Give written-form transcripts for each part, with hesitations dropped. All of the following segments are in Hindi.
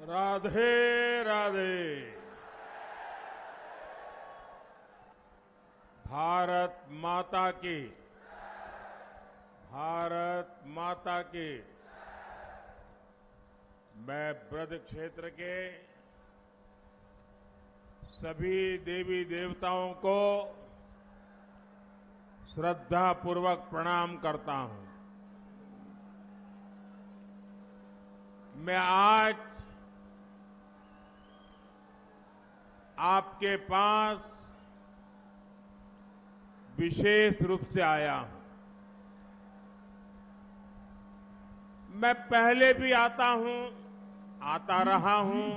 राधे राधे। भारत माता की, भारत माता की। मैं ब्रज क्षेत्र के सभी देवी देवताओं को श्रद्धा पूर्वक प्रणाम करता हूं। मैं आज आपके पास विशेष रूप से आया हूं। मैं पहले भी आता हूं, आता रहा हूं।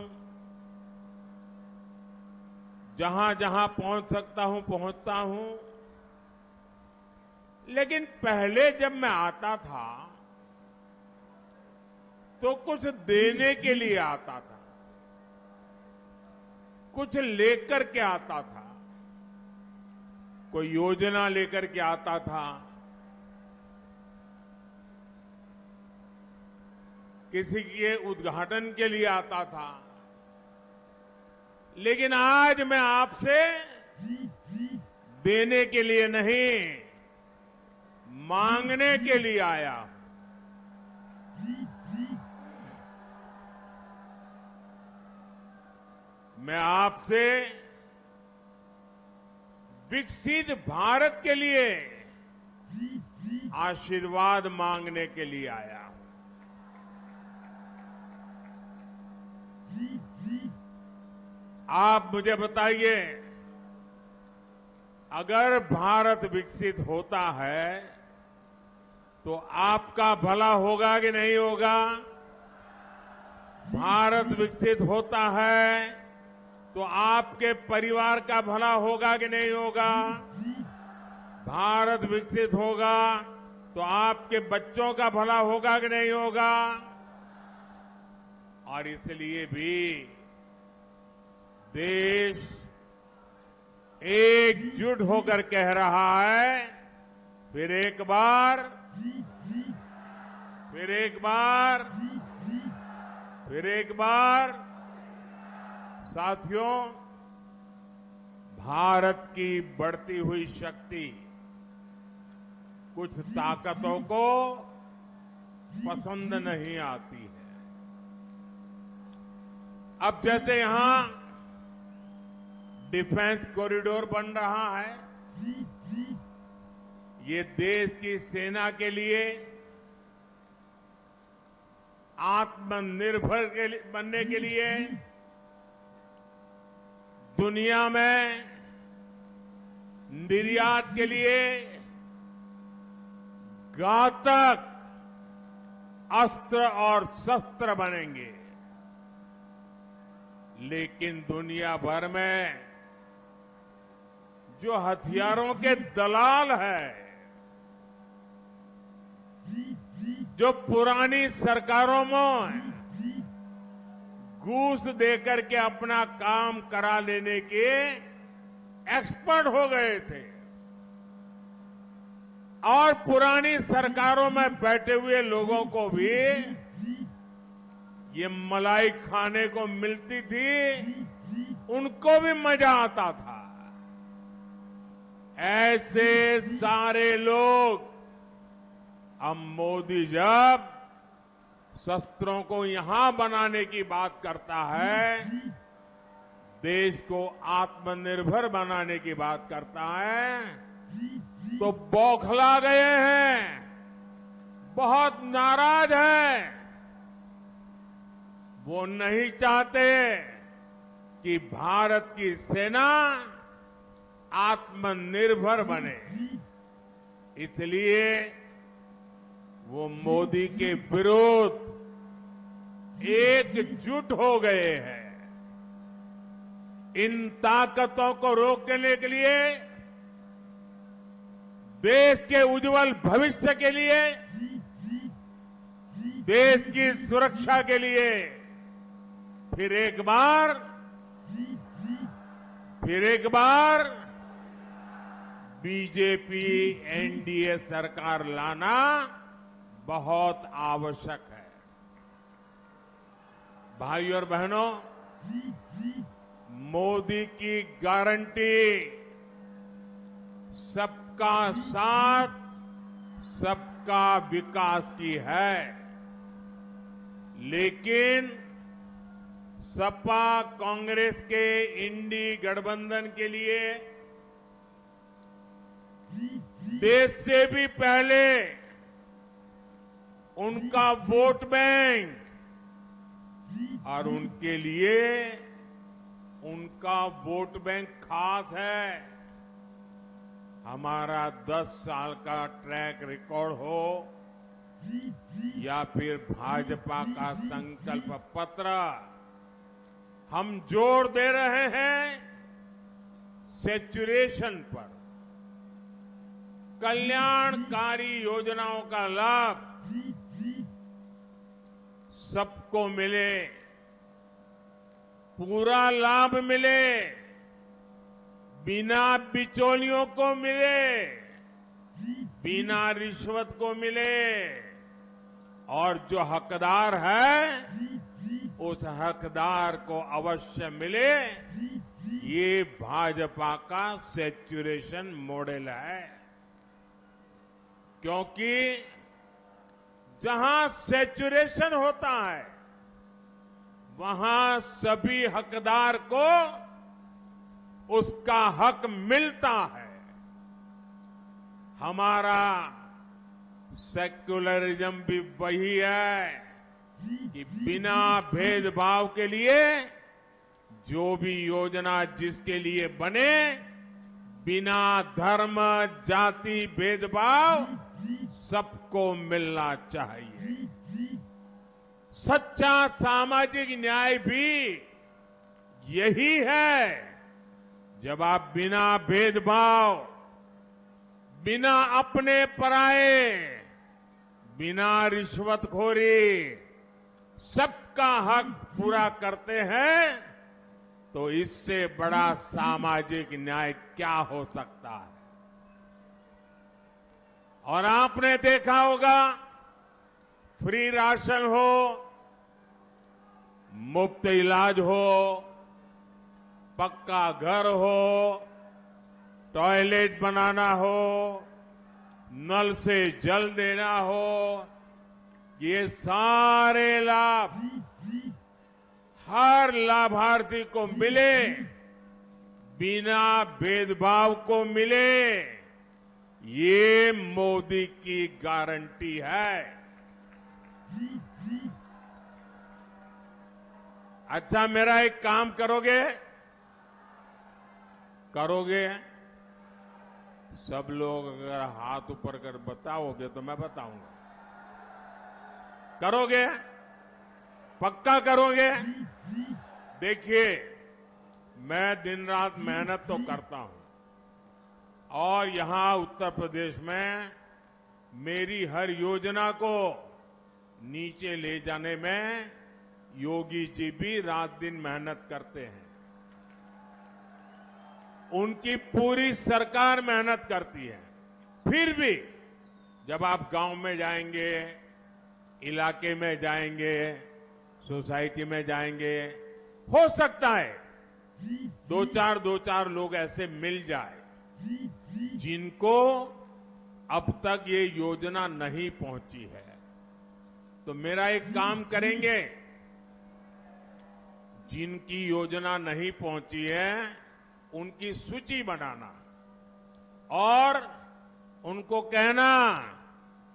जहां जहां पहुंच सकता हूं पहुंचता हूं। लेकिन पहले जब मैं आता था तो कुछ देने के लिए आता था, कुछ लेकर के आता था। कोई योजना लेकर के आता था, किसी के उद्घाटन के लिए आता था। लेकिन आज मैं आपसे देने के लिए नहीं, मांगने के लिए आया हूं। मैं आपसे विकसित भारत के लिए आशीर्वाद मांगने के लिए आया हूं। आप मुझे बताइए, अगर भारत विकसित होता है तो आपका भला होगा कि नहीं होगा? भारत विकसित होता है तो आपके परिवार का भला होगा कि नहीं होगा? भारत विकसित होगा तो आपके बच्चों का भला होगा कि नहीं होगा? और इसलिए भी देश एकजुट होकर कह रहा है, फिर एक बार, फिर एक बार, फिर एक बार। साथियों, भारत की बढ़ती हुई शक्ति कुछ ताकतों को पसंद नहीं आती है। अब जैसे यहां डिफेंस कॉरिडोर बन रहा है, ये देश की सेना के लिए आत्मनिर्भर बनने के लिए दुनिया में निर्यात के लिए घातक अस्त्र और शस्त्र बनेंगे। लेकिन दुनिया भर में जो हथियारों के दलाल हैं, जो पुरानी सरकारों में घूस देकर के अपना काम करा लेने के एक्सपर्ट हो गए थे और पुरानी सरकारों में बैठे हुए लोगों को भी ये मलाई खाने को मिलती थी, उनको भी मजा आता था। ऐसे सारे लोग अब मोदी जब शस्त्रों को यहां बनाने की बात करता है, देश को आत्मनिर्भर बनाने की बात करता है, तो बौखला गए हैं, बहुत नाराज हैं। वो नहीं चाहते कि भारत की सेना आत्मनिर्भर बने। इसलिए वो मोदी के विरोध एकजुट हो गए हैं। इन ताकतों को रोकने के लिए, देश के उज्जवल भविष्य के लिए, देश की सुरक्षा के लिए फिर एक बार बीजेपी एनडीए सरकार लाना बहुत आवश्यक है। भाइयों और बहनों, मोदी की गारंटी सबका साथ, सबका विकास की है। लेकिन सपा कांग्रेस के इंडी गठबंधन के लिए देश से भी पहले उनका वोट बैंक और उनके लिए उनका वोट बैंक खास है। हमारा 10 साल का ट्रैक रिकॉर्ड हो या फिर भाजपा का संकल्प पत्र, हम जोर दे रहे हैं सैचुरेशन पर। कल्याणकारी योजनाओं का लाभ सबको मिले, पूरा लाभ मिले, बिना बिचौलियों को मिले, बिना रिश्वत को मिले, और जो हकदार है उस हकदार को अवश्य मिले। ये भाजपा का सैचुरेशन मॉडल है। क्योंकि जहां सैचुरेशन होता है वहां सभी हकदार को उसका हक मिलता है। हमारा सेक्युलरिज्म भी वही है कि बिना भेदभाव के लिए जो भी योजना जिसके लिए बने, बिना धर्म जाति भेदभाव सबको मिलना चाहिए। सच्चा सामाजिक न्याय भी यही है, जब आप बिना भेदभाव, बिना अपने पराए, बिना रिश्वतखोरी सबका हक पूरा करते हैं, तो इससे बड़ा सामाजिक न्याय क्या हो सकता है। और आपने देखा होगा, फ्री राशन हो, मुफ्त इलाज हो, पक्का घर हो, टॉयलेट बनाना हो, नल से जल देना हो, ये सारे लाभ हर लाभार्थी को मिले, बिना भेदभाव को मिले, ये मोदी की गारंटी है। अच्छा, मेरा एक काम करोगे? करोगे? सब लोग अगर हाथ ऊपर कर बताओगे तो मैं बताऊंगा। करोगे? पक्का करोगे? देखिए, मैं दिन रात मेहनत तो करता हूं और यहां उत्तर प्रदेश में मेरी हर योजना को नीचे ले जाने में योगी जी भी रात दिन मेहनत करते हैं। उनकी पूरी सरकार मेहनत करती है। फिर भी जब आप गांव में जाएंगे, इलाके में जाएंगे, सोसाइटी में जाएंगे, हो सकता है दो चार लोग ऐसे मिल जाए जिनको अब तक ये योजना नहीं पहुंची है। तो मेरा एक काम करेंगे, जिनकी योजना नहीं पहुंची है उनकी सूची बनाना और उनको कहना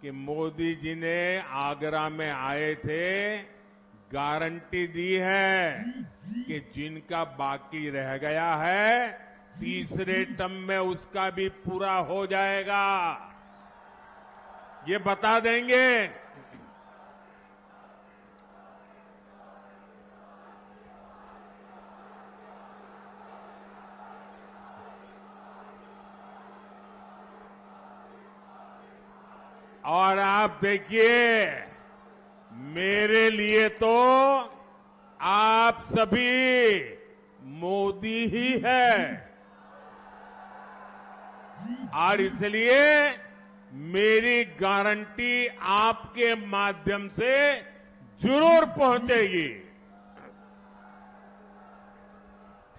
कि मोदी जी ने आगरा में आए थे, गारंटी दी है कि जिनका बाकी रह गया है तीसरे टर्म में उसका भी पूरा हो जाएगा। ये बता देंगे। और आप देखिए, मेरे लिए तो आप सभी मोदी ही है और इसलिए मेरी गारंटी आपके माध्यम से जरूर पहुंचेगी।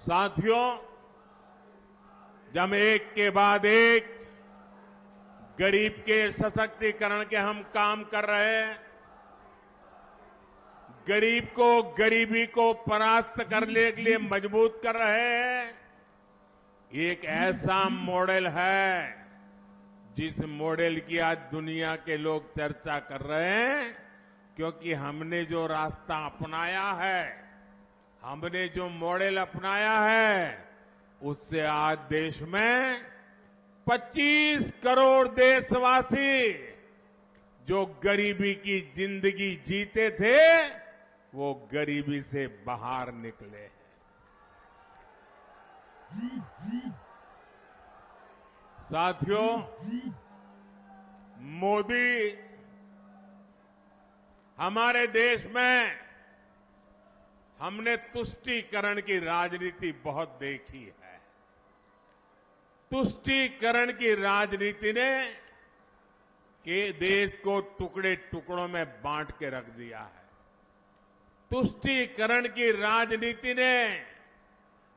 साथियों, जब एक के बाद एक गरीब के सशक्तिकरण के हम काम कर रहे हैं, गरीब को गरीबी को परास्त करने के लिए मजबूत कर रहे हैं, एक ऐसा मॉडल है जिस मॉडल की आज दुनिया के लोग चर्चा कर रहे हैं, क्योंकि हमने जो रास्ता अपनाया है, हमने जो मॉडल अपनाया है, उससे आज देश में 25 करोड़ देशवासी जो गरीबी की जिंदगी जीते थे, वो गरीबी से बाहर निकले हैं। साथियों, मोदी हमारे देश में हमने तुष्टीकरण की राजनीति बहुत देखी है। तुष्टीकरण की राजनीति ने के देश को टुकड़े टुकड़ों में बांट के रख दिया है। तुष्टीकरण की राजनीति ने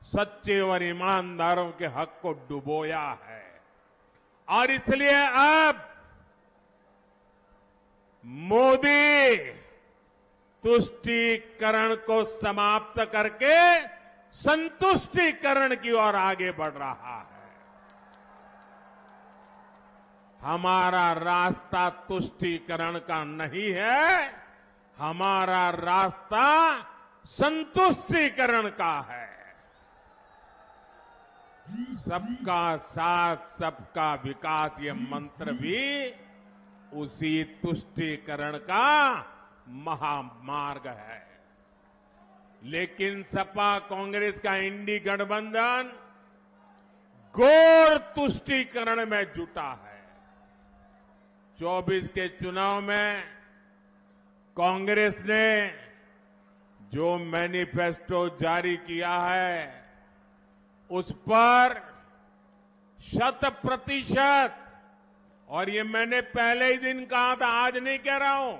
सच्चे और ईमानदारों के हक को डुबोया है और इसलिए अब मोदी तुष्टीकरण को समाप्त करके संतुष्टीकरण की ओर आगे बढ़ रहा है। हमारा रास्ता तुष्टीकरण का नहीं है, हमारा रास्ता संतुष्टीकरण का है। सबका साथ सबका विकास ये मंत्र भी उसी तुष्टीकरण का महामार्ग है। लेकिन सपा कांग्रेस का इंडी गठबंधन घोर तुष्टीकरण में जुटा है। 24 के चुनाव में कांग्रेस ने जो मैनिफेस्टो जारी किया है, उस पर 100%, और ये मैंने पहले ही दिन कहा था, आज नहीं कह रहा हूं,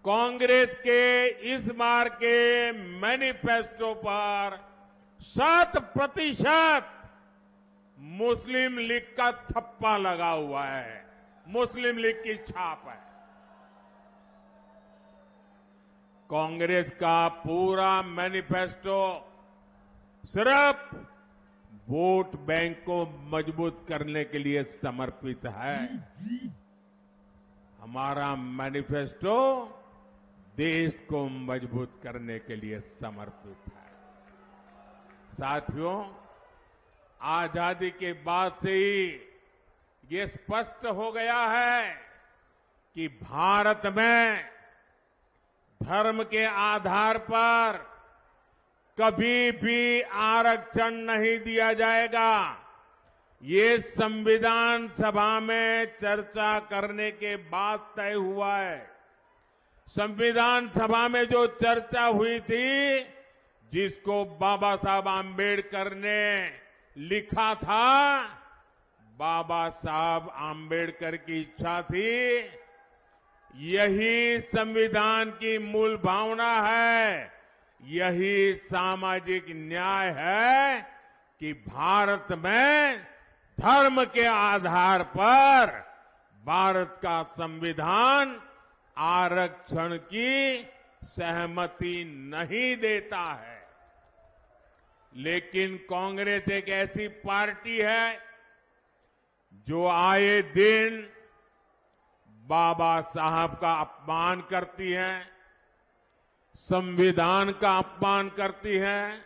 कांग्रेस के इस बार के मैनिफेस्टो पर 100% मुस्लिम लीग का थप्पा लगा हुआ है, मुस्लिम लीग की छाप है। कांग्रेस का पूरा मैनिफेस्टो सिर्फ वोट बैंक को मजबूत करने के लिए समर्पित है। हमारा मैनिफेस्टो देश को मजबूत करने के लिए समर्पित है। साथियों, आजादी के बाद से ही ये स्पष्ट हो गया है कि भारत में धर्म के आधार पर कभी भी आरक्षण नहीं दिया जाएगा। ये संविधान सभा में चर्चा करने के बाद तय हुआ है। संविधान सभा में जो चर्चा हुई थी, जिसको बाबा साहब आम्बेडकर ने लिखा था, बाबा साहब आम्बेडकर की इच्छा थी, यही संविधान की मूल भावना है, यही सामाजिक न्याय है कि भारत में धर्म के आधार पर भारत का संविधान आरक्षण की सहमति नहीं देता है। लेकिन कांग्रेस एक ऐसी पार्टी है जो आए दिन बाबा साहब का अपमान करती है, संविधान का अपमान करती है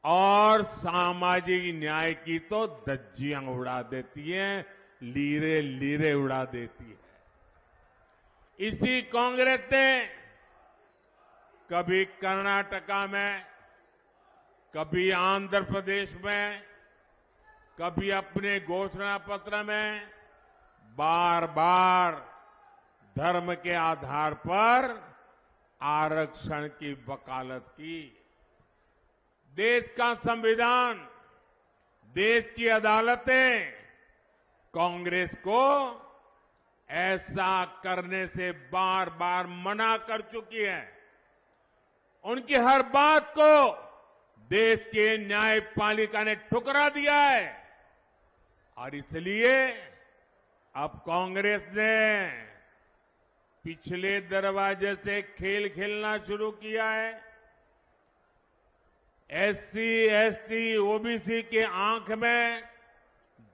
और सामाजिक न्याय की तो धज्जियां उड़ा देती है, लीरे लीरे उड़ा देती है। इसी कांग्रेस ने कभी कर्नाटका में, कभी आंध्र प्रदेश में, कभी अपने घोषणा पत्र में बार बार धर्म के आधार पर आरक्षण की वकालत की। देश का संविधान, देश की अदालतें कांग्रेस को ऐसा करने से बार बार मना कर चुकी है। उनकी हर बात को देश के न्यायपालिका ने ठुकरा दिया है और इसलिए अब कांग्रेस ने पिछले दरवाजे से खेल खेलना शुरू किया है। एससी, एसटी, ओबीसी के आंख में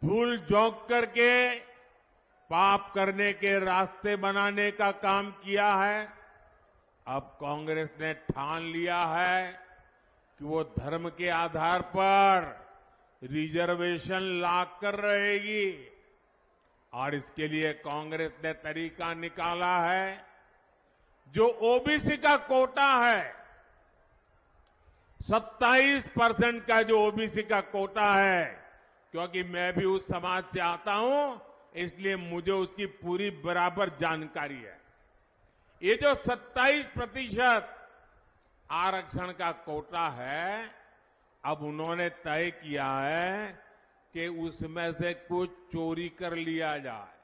धूल झोंक करके पाप करने के रास्ते बनाने का काम किया है। अब कांग्रेस ने ठान लिया है कि वो धर्म के आधार पर रिजर्वेशन लाकर रहेगी और इसके लिए कांग्रेस ने तरीका निकाला है। जो ओबीसी का कोटा है, 27% का जो ओबीसी का कोटा है, क्योंकि मैं भी उस समाज से आता हूं इसलिए मुझे उसकी पूरी बराबर जानकारी है। ये जो 27% आरक्षण का कोटा है, अब उन्होंने तय किया है कि उसमें से कुछ चोरी कर लिया जाए।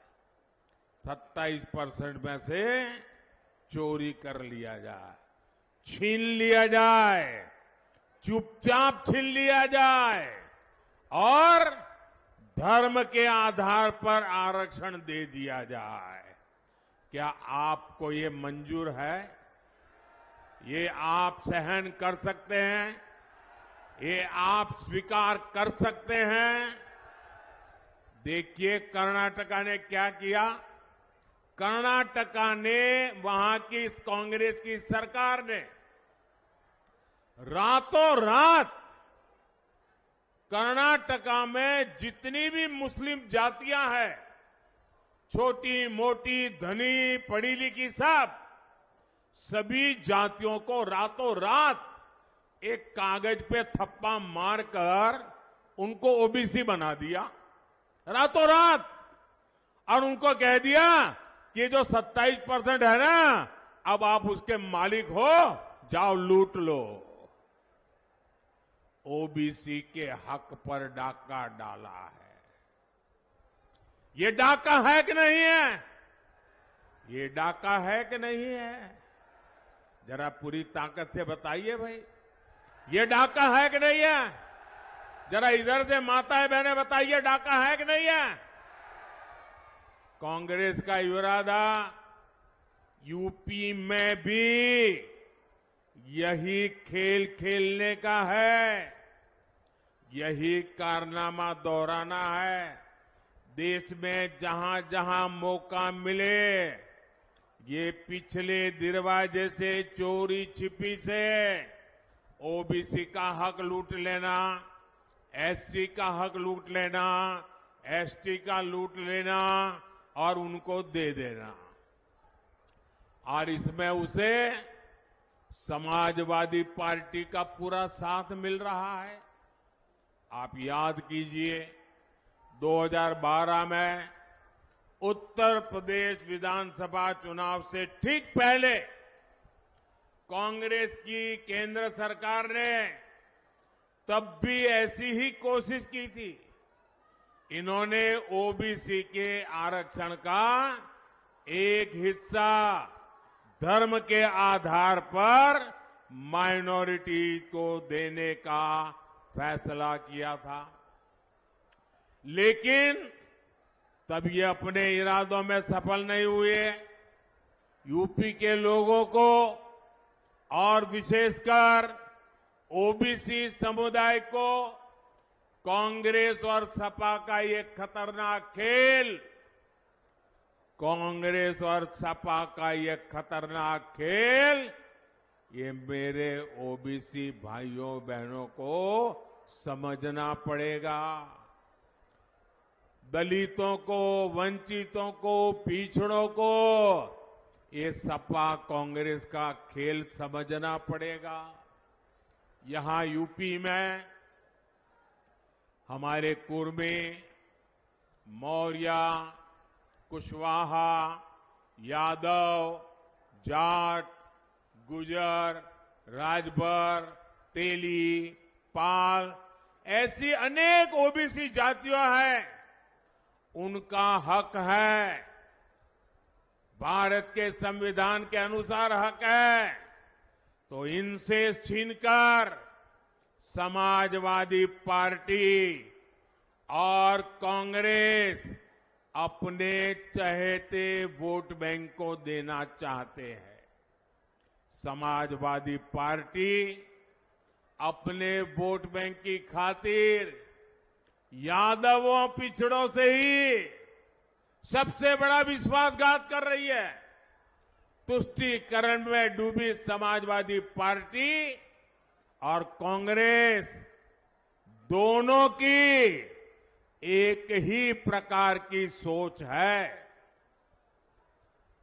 27% में से चोरी कर लिया जाए, छीन लिया जाए, चुपचाप छीन लिया जाए और धर्म के आधार पर आरक्षण दे दिया जाए। क्या आपको ये मंजूर है? ये आप सहन कर सकते हैं? ये आप स्वीकार कर सकते हैं? देखिए कर्नाटका ने क्या किया। कर्नाटका ने, वहां की कांग्रेस की सरकार ने रातों रात कर्नाटका में जितनी भी मुस्लिम जातियां हैं, छोटी मोटी, धनी, पढ़ी लिखी, सभी जातियों को रातों रात एक कागज पे थप्पा मारकर उनको ओबीसी बना दिया, रातों रात। और उनको कह दिया कि जो 27% है ना, अब आप उसके मालिक हो, जाओ लूट लो। ओबीसी के हक पर डाका डाला है। ये डाका है कि नहीं है? ये डाका है कि नहीं है? जरा पूरी ताकत से बताइए भाई, ये डाका है कि नहीं है? जरा इधर से माताएं बहनें बताइए, डाका है कि नहीं है? कांग्रेस का इरादा यूपी में भी यही खेल खेलने का है, यही कारनामा दोहराना है। देश में जहां जहां मौका मिले ये पिछले दरवाजे से चोरी छिपी से ओबीसी का हक लूट लेना, एससी का हक लूट लेना, एसटी का लूट लेना और उनको दे देना। और इसमें उसे समाजवादी पार्टी का पूरा साथ मिल रहा है। आप याद कीजिए 2012 में उत्तर प्रदेश विधानसभा चुनाव से ठीक पहले कांग्रेस की केंद्र सरकार ने तब भी ऐसी ही कोशिश की थी। इन्होंने ओबीसी के आरक्षण का एक हिस्सा धर्म के आधार पर माइनॉरिटी को देने का फैसला किया था, लेकिन तब ये अपने इरादों में सफल नहीं हुए। यूपी के लोगों को और विशेषकर ओबीसी समुदाय को कांग्रेस और सपा का ये खतरनाक खेल, कांग्रेस और सपा का ये खतरनाक खेल, ये मेरे ओबीसी भाइयों बहनों को समझना पड़ेगा। दलितों को, वंचितों को, पिछड़ों को ये सपा कांग्रेस का खेल समझना पड़ेगा। यहां यूपी में हमारे कुर्मी, मौर्य, कुशवाहा, यादव, जाट, गुजर, राजभर, तेली, पाल, ऐसी अनेक ओबीसी जातियां हैं। उनका हक है, भारत के संविधान के अनुसार हक है। तो इनसे छीनकर समाजवादी पार्टी और कांग्रेस अपने चहेते वोट बैंक को देना चाहते हैं। समाजवादी पार्टी अपने वोट बैंक की खातिर यादवों पिछड़ों से ही सबसे बड़ा विश्वासघात कर रही है। तुष्टीकरण में डूबी समाजवादी पार्टी और कांग्रेस दोनों की एक ही प्रकार की सोच है।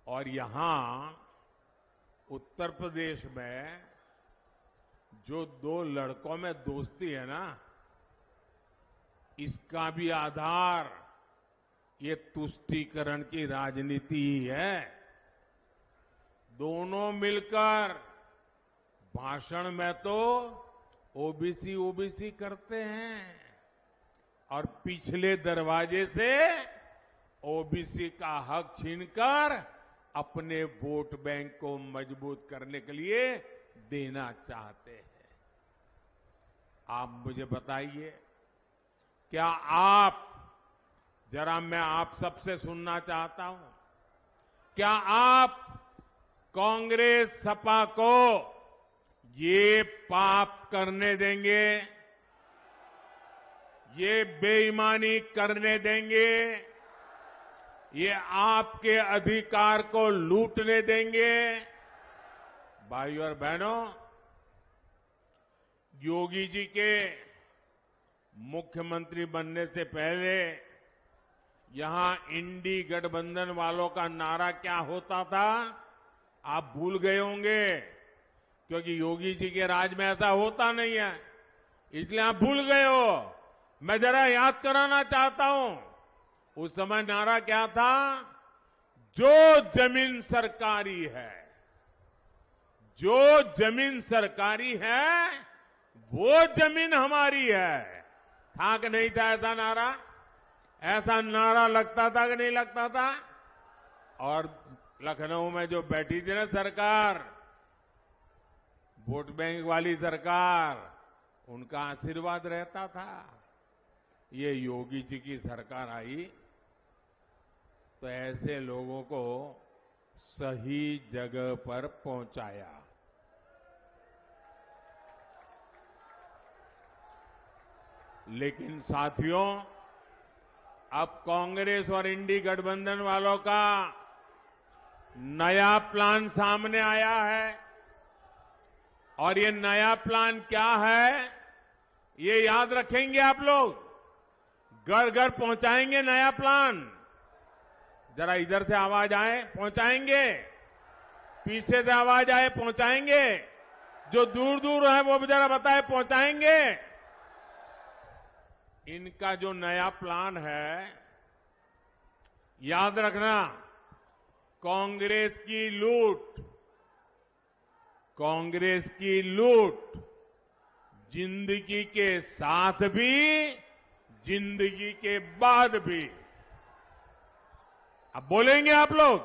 और यहां उत्तर प्रदेश में जो दो लड़कों में दोस्ती है ना, इसका भी आधार ये तुष्टीकरण की राजनीति ही है। दोनों मिलकर भाषण में तो ओबीसी ओबीसी करते हैं और पिछले दरवाजे से ओबीसी का हक छीनकर अपने वोट बैंक को मजबूत करने के लिए देना चाहते हैं। आप मुझे बताइए, क्या आप, जरा मैं आप सबसे सुनना चाहता हूं, क्या आप कांग्रेस सपा को ये पाप करने देंगे, ये बेईमानी करने देंगे, ये आपके अधिकार को लूटने देंगे? भाइयों और बहनों, योगी जी के मुख्यमंत्री बनने से पहले यहां इंडी गठबंधन वालों का नारा क्या होता था, आप भूल गए होंगे, क्योंकि योगी जी के राज में ऐसा होता नहीं है, इसलिए आप भूल गए हो। मैं जरा याद कराना चाहता हूं, उस समय नारा क्या था? जो जमीन सरकारी है, जो जमीन सरकारी है वो जमीन हमारी है। था कि नहीं था ऐसा नारा? ऐसा नारा लगता था कि नहीं लगता था? और लखनऊ में जो बैठी थी ना सरकार, वोट बैंक वाली सरकार, उनका आशीर्वाद रहता था। ये योगी जी की सरकार आई तो ऐसे लोगों को सही जगह पर पहुंचाया। लेकिन साथियों, अब कांग्रेस और इंडी गठबंधन वालों का नया प्लान सामने आया है। और ये नया प्लान क्या है, ये याद रखेंगे आप लोग? घर घर पहुंचाएंगे नया प्लान। जरा इधर से आवाज आए, पहुंचाएंगे? पीछे से आवाज आए, पहुंचाएंगे? जो दूर दूर है वो भी जरा बताए, पहुंचाएंगे? इनका जो नया प्लान है, याद रखना, कांग्रेस की लूट, कांग्रेस की लूट जिंदगी के साथ भी, जिंदगी के बाद भी। अब बोलेंगे आप लोग?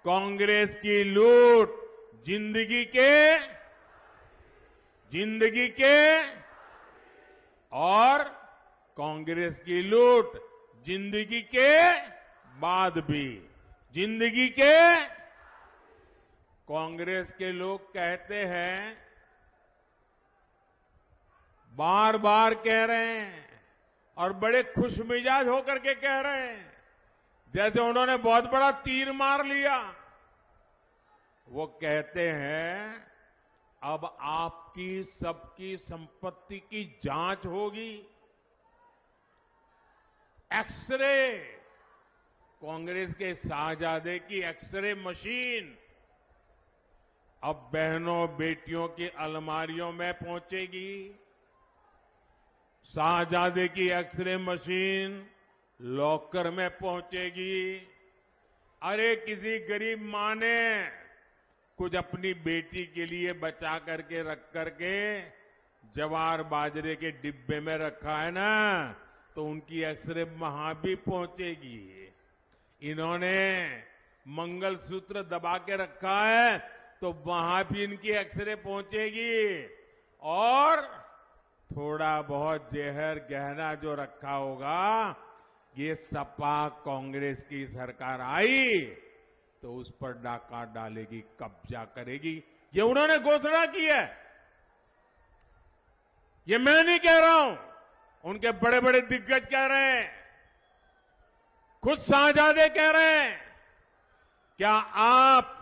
कांग्रेस की लूट जिंदगी के और कांग्रेस की लूट जिंदगी के बाद भी, जिंदगी के। कांग्रेस के लोग कहते हैं, बार बार कह रहे हैं और बड़े खुशमिजाज होकर के कह रहे हैं, जैसे उन्होंने बहुत बड़ा तीर मार लिया। वो कहते हैं, अब आपकी सबकी संपत्ति की जांच होगी। एक्सरे, कांग्रेस के शाहजादे की एक्सरे मशीन अब बहनों बेटियों की अलमारियों में पहुंचेगी। शाहजादे की एक्सरे मशीन लॉकर में पहुंचेगी। अरे किसी गरीब मां ने कुछ अपनी बेटी के लिए बचा करके रख करके जवार बाजरे के डिब्बे में रखा है ना, तो उनकी एक्सरे वहां भी पहुंचेगी। इन्होंने मंगलसूत्र दबा के रखा है तो वहां भी इनकी एक्सरे पहुंचेगी। और थोड़ा बहुत जहर गहना जो रखा होगा, ये सपा कांग्रेस की सरकार आई तो उस पर डाका डालेगी, कब्जा करेगी। ये उन्होंने घोषणा की है, ये मैं नहीं कह रहा हूं, उनके बड़े बड़े दिग्गज कह रहे हैं, खुद शाहजादे कह रहे हैं। क्या आप,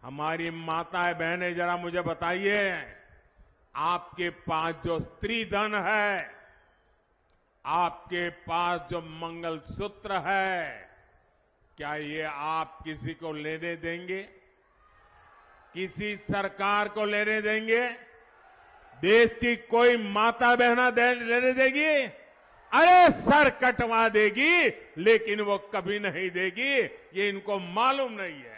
हमारी माताएं बहनें, जरा मुझे बताइए, आपके पास जो स्त्री धन है, आपके पास जो मंगलसूत्र है, क्या ये आप किसी को लेने देंगे? किसी सरकार को लेने देंगे? देश की कोई माता बहना लेने देगी? अरे सर कटवा देगी, लेकिन वो कभी नहीं देगी, ये इनको मालूम नहीं है।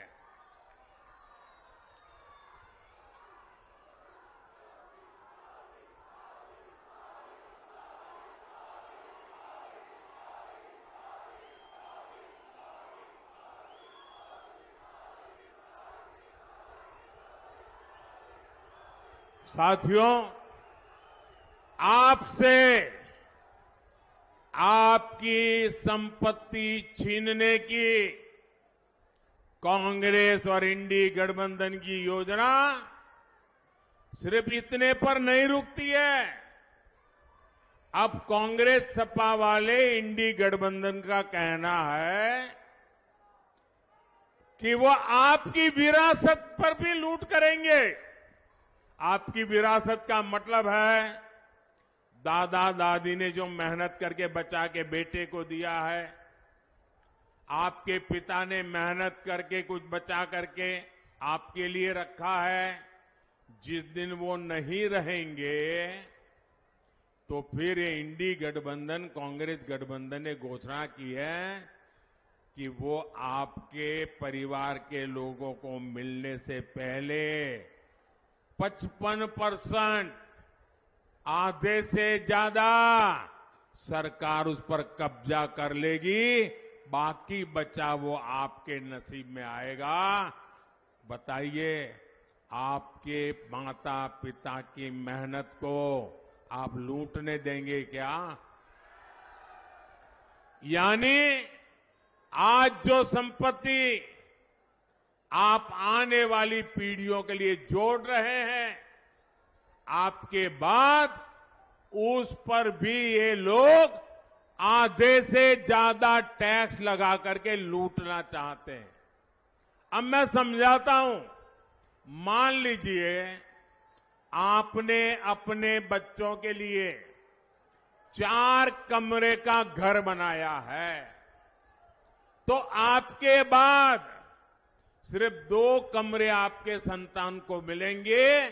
साथियों, आपसे आपकी संपत्ति छीनने की कांग्रेस और इंडी गठबंधन की योजना सिर्फ इतने पर नहीं रुकती है। अब कांग्रेस सपा वाले इंडी गठबंधन का कहना है कि वो आपकी विरासत पर भी लूट करेंगे। आपकी विरासत का मतलब है, दादा दादी ने जो मेहनत करके बचा के बेटे को दिया है, आपके पिता ने मेहनत करके कुछ बचा करके आपके लिए रखा है। जिस दिन वो नहीं रहेंगे तो फिर ये इंडी गठबंधन, कांग्रेस गठबंधन ने घोषणा की है कि वो आपके परिवार के लोगों को मिलने से पहले 55%, आधे से ज्यादा सरकार उस पर कब्जा कर लेगी, बाकी बचा वो आपके नसीब में आएगा। बताइए, आपके माता पिता की मेहनत को आप लूटने देंगे क्या? यानी आज जो संपत्ति आप आने वाली पीढ़ियों के लिए जोड़ रहे हैं, आपके बाद उस पर भी ये लोग आधे से ज्यादा टैक्स लगा करके लूटना चाहते हैं। अब मैं समझाता हूं। मान लीजिए आपने अपने बच्चों के लिए 4 कमरे का घर बनाया है, तो आपके बाद सिर्फ 2 कमरे आपके संतान को मिलेंगे,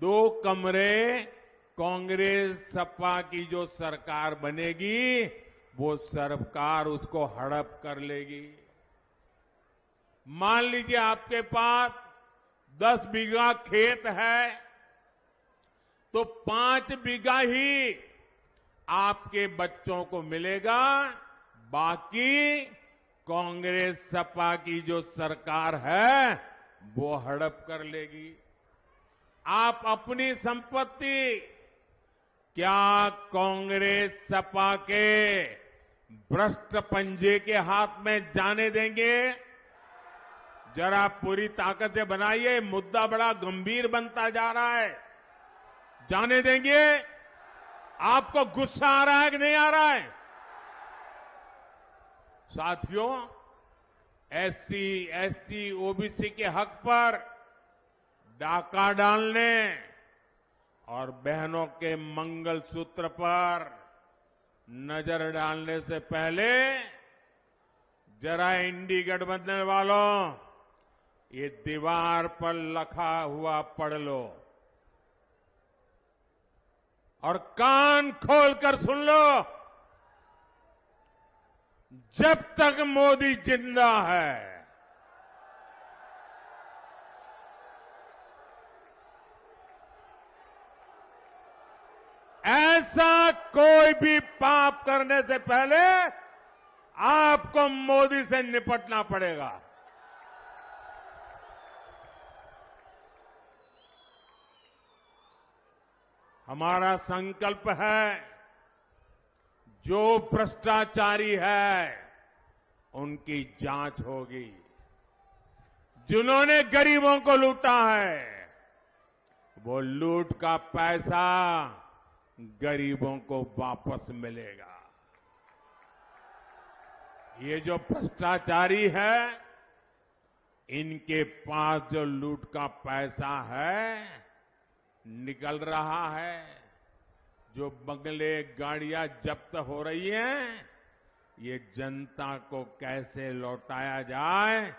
2 कमरे कांग्रेस सपा की जो सरकार बनेगी वो सरकार उसको हड़प कर लेगी। मान लीजिए आपके पास 10 बीघा खेत है, तो 5 बीघा ही आपके बच्चों को मिलेगा, बाकी कांग्रेस सपा की जो सरकार है वो हड़प कर लेगी। आप अपनी संपत्ति क्या कांग्रेस सपा के भ्रष्ट पंजे के हाथ में जाने देंगे? जरा पूरी ताकत से बनाइए, मुद्दा बड़ा गंभीर बनता जा रहा है। जाने देंगे? आपको गुस्सा आ रहा है कि नहीं आ रहा है? साथियों, एससी, एसटी, ओबीसी के हक पर डाका डालने और बहनों के मंगलसूत्र पर नजर डालने से पहले जरा इंडी गठबंधन वालों, ये दीवार पर लिखा हुआ पढ़ लो और कान खोलकर सुन लो। जब तक मोदी जिंदा है, ऐसा कोई भी पाप करने से पहले आपको मोदी से निपटना पड़ेगा। हमारा संकल्प है, जो भ्रष्टाचारी है उनकी जांच होगी। जिन्होंने गरीबों को लूटा है, वो लूट का पैसा गरीबों को वापस मिलेगा। ये जो भ्रष्टाचारी है, इनके पास जो लूट का पैसा है निकल रहा है, जो बंगले गाड़ियां जब्त हो रही हैं, ये जनता को कैसे लौटाया जाए,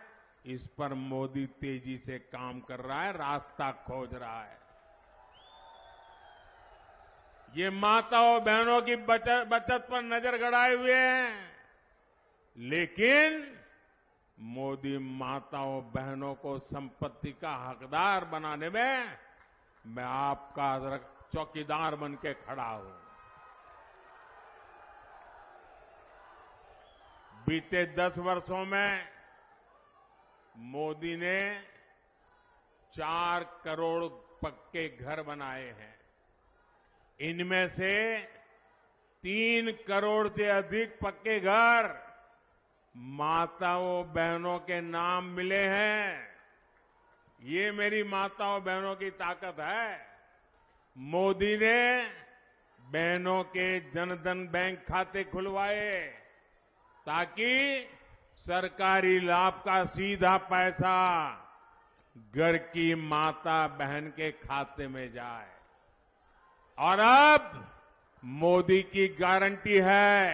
इस पर मोदी तेजी से काम कर रहा है, रास्ता खोज रहा है। ये माताओं बहनों की बचत पर नजर गड़ाए हुए हैं, लेकिन मोदी माताओं बहनों को संपत्ति का हकदार बनाने में मैं आपका चौकीदार बन के खड़ा हूं। बीते 10 वर्षों में मोदी ने 4 करोड़ पक्के घर बनाए हैं। इनमें से 3 करोड़ से अधिक पक्के घर माताओं बहनों के नाम मिले हैं। ये मेरी माताओं बहनों की ताकत है। मोदी ने बहनों के जनधन बैंक खाते खुलवाए ताकि सरकारी लाभ का सीधा पैसा घर की माता बहन के खाते में जाए। और अब मोदी की गारंटी है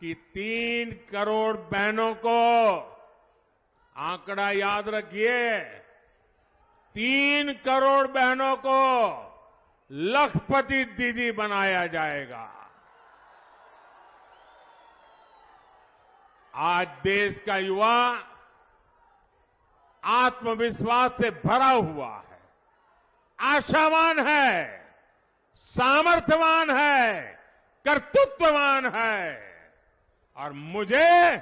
कि 3 करोड़ बहनों को, आंकड़ा याद रखिए, 3 करोड़ बहनों को लखपति दीदी बनाया जाएगा। आज देश का युवा आत्मविश्वास से भरा हुआ है, आशावान है, सामर्थ्यवान है, कर्तृत्ववान है, और मुझे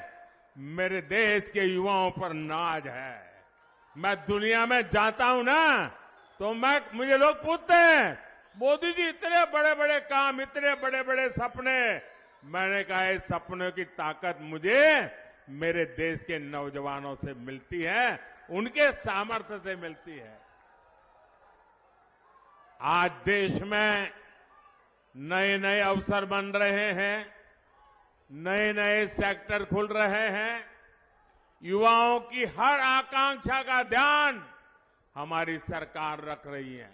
मेरे देश के युवाओं पर नाज है। मैं दुनिया में जाता हूं ना, तो मुझे लोग पूछते हैं, मोदी जी इतने बड़े बड़े काम, इतने बड़े बड़े सपने। मैंने कहा इस सपनों की ताकत मुझे मेरे देश के नौजवानों से मिलती है, उनके सामर्थ्य से मिलती है। आज देश में नए नए अवसर बन रहे हैं, नए नए सेक्टर खुल रहे हैं। युवाओं की हर आकांक्षा का ध्यान हमारी सरकार रख रही है।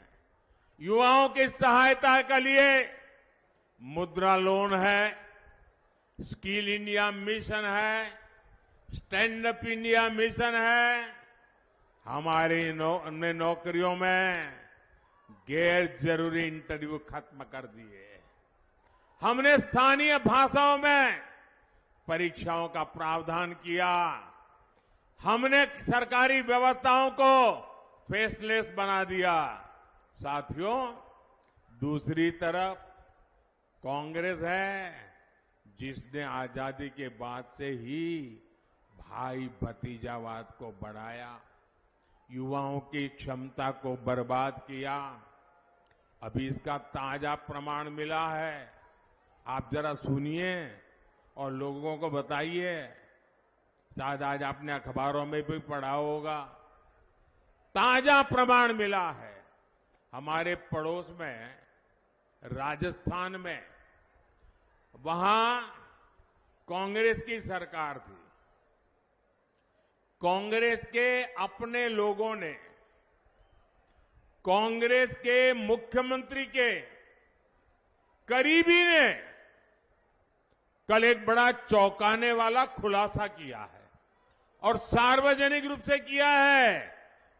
युवाओं की सहायता के लिए मुद्रा लोन है, स्किल इंडिया मिशन है, स्टैंड अप इंडिया मिशन है। हमारी नौकरियों में गैर जरूरी इंटरव्यू खत्म कर दिए। हमने स्थानीय भाषाओं में परीक्षाओं का प्रावधान किया। हमने सरकारी व्यवस्थाओं को फेसलेस बना दिया। साथियों, दूसरी तरफ कांग्रेस है, जिसने आजादी के बाद से ही भाई भतीजावाद को बढ़ाया, युवाओं की क्षमता को बर्बाद किया। अभी इसका ताजा प्रमाण मिला है, आप जरा सुनिए और लोगों को बताइए। शायद आज आपने अखबारों में भी पढ़ा होगा, ताजा प्रमाण मिला है। हमारे पड़ोस में राजस्थान में, वहां कांग्रेस की सरकार थी। कांग्रेस के अपने लोगों ने कांग्रेस के मुख्यमंत्री के करीबी ने कल एक बड़ा चौंकाने वाला खुलासा किया है, और सार्वजनिक रूप से किया है,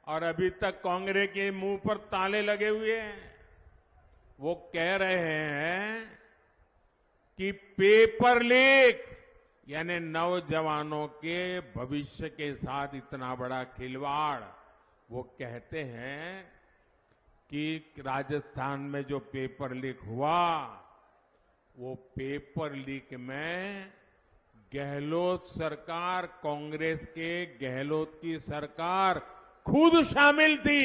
और अभी तक कांग्रेस के मुंह पर ताले लगे हुए हैं। वो कह रहे हैं कि पेपर लीक, यानी नौजवानों के भविष्य के साथ इतना बड़ा खिलवाड़। वो कहते हैं कि राजस्थान में जो पेपर लीक हुआ, वो पेपर लीक में गहलोत सरकार, कांग्रेस के गहलोत की सरकार खुद शामिल थी,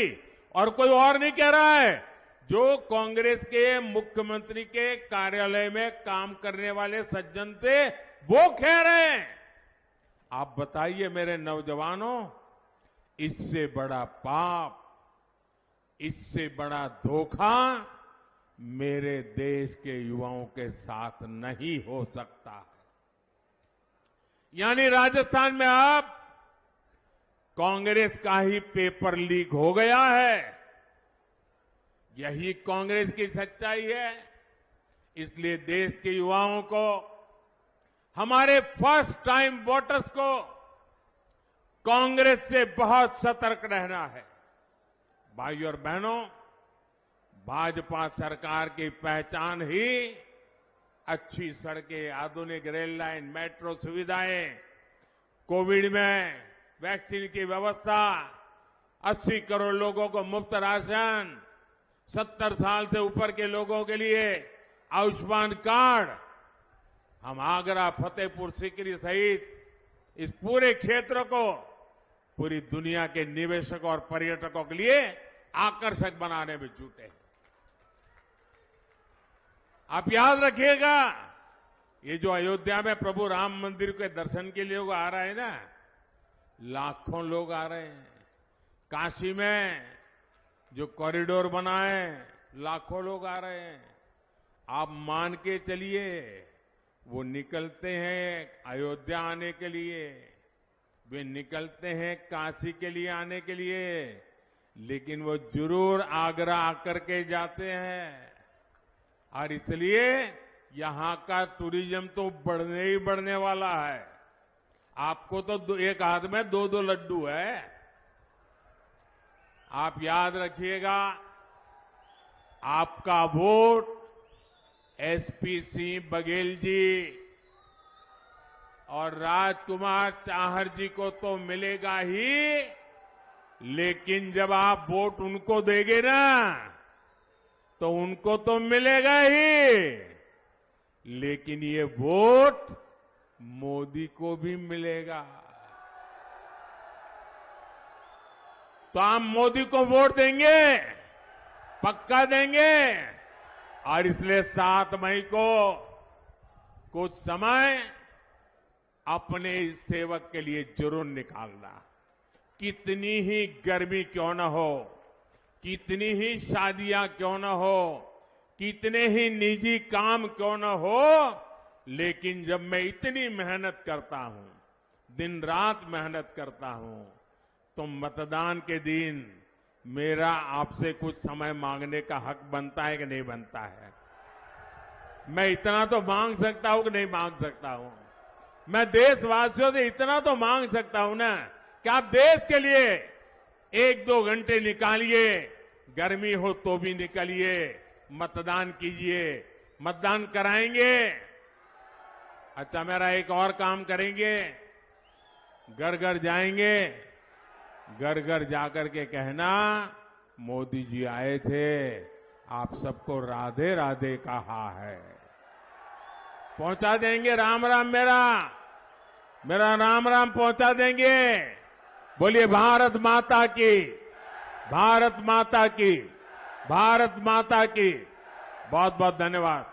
और कोई और नहीं कह रहा है। जो कांग्रेस के मुख्यमंत्री के कार्यालय में काम करने वाले सज्जन थे वो कह रहे हैं। आप बताइए मेरे नौजवानों, इससे बड़ा पाप, इससे बड़ा धोखा मेरे देश के युवाओं के साथ नहीं हो सकता। यानी राजस्थान में अब कांग्रेस का ही पेपर लीक हो गया है। यही कांग्रेस की सच्चाई है। इसलिए देश के युवाओं को, हमारे फर्स्ट टाइम वोटर्स को कांग्रेस से बहुत सतर्क रहना है। भाइयों और बहनों, भाजपा सरकार की पहचान ही अच्छी सड़कें, आधुनिक रेल लाइन, मेट्रो सुविधाएं, कोविड में वैक्सीन की व्यवस्था, 80 करोड़ लोगों को मुफ्त राशन, 70 साल से ऊपर के लोगों के लिए आयुष्मान कार्ड। हम आगरा, फतेहपुर सीकरी सहित इस पूरे क्षेत्र को पूरी दुनिया के निवेशकों और पर्यटकों के लिए आकर्षक बनाने में जुटे हैं। आप याद रखिएगा, ये जो अयोध्या में प्रभु राम मंदिर के दर्शन के लिए लोग आ रहे हैं ना, लाखों लोग आ रहे हैं। काशी में जो कॉरिडोर बना है, लाखों लोग आ रहे हैं। आप मान के चलिए, वो निकलते हैं अयोध्या आने के लिए, वे निकलते हैं काशी के लिए आने के लिए, लेकिन वो जरूर आगरा आकर के जाते हैं। और इसलिए यहां का टूरिज्म तो बढ़ने ही बढ़ने वाला है। आपको तो एक हाथ में 2-2 लड्डू है। आप याद रखिएगा, आपका वोट एसपी सिंह बघेल जी और राजकुमार चाहर जी को तो मिलेगा ही, लेकिन जब आप वोट उनको देंगे ना, तो उनको तो मिलेगा ही, लेकिन ये वोट मोदी को भी मिलेगा। तो आप मोदी को वोट देंगे, पक्का देंगे। और इसलिए 7 मई को कुछ समय अपने इस सेवक के लिए जरूर निकालना। कितनी ही गर्मी क्यों न हो, कितनी ही शादियां क्यों न हो, कितने ही निजी काम क्यों न हो, लेकिन जब मैं इतनी मेहनत करता हूं, दिन रात मेहनत करता हूं, तो मतदान के दिन मेरा आपसे कुछ समय मांगने का हक बनता है कि नहीं बनता है? मैं इतना तो मांग सकता हूं कि नहीं मांग सकता हूं? मैं देशवासियों से इतना तो मांग सकता हूं ना कि आप देश के लिए 1-2 घंटे निकालिए, गर्मी हो तो भी निकलिए, मतदान कीजिए। मतदान कराएंगे। अच्छा, मेरा एक और काम करेंगे, घर घर जाएंगे, घर घर जाकर के कहना, मोदी जी आए थे, आप सबको राधे राधे कहा है। पहुंचा देंगे राम राम, मेरा राम राम पहुंचा देंगे। बोलिए भारत माता की, भारत माता की, भारत माता की। बहुत बहुत धन्यवाद।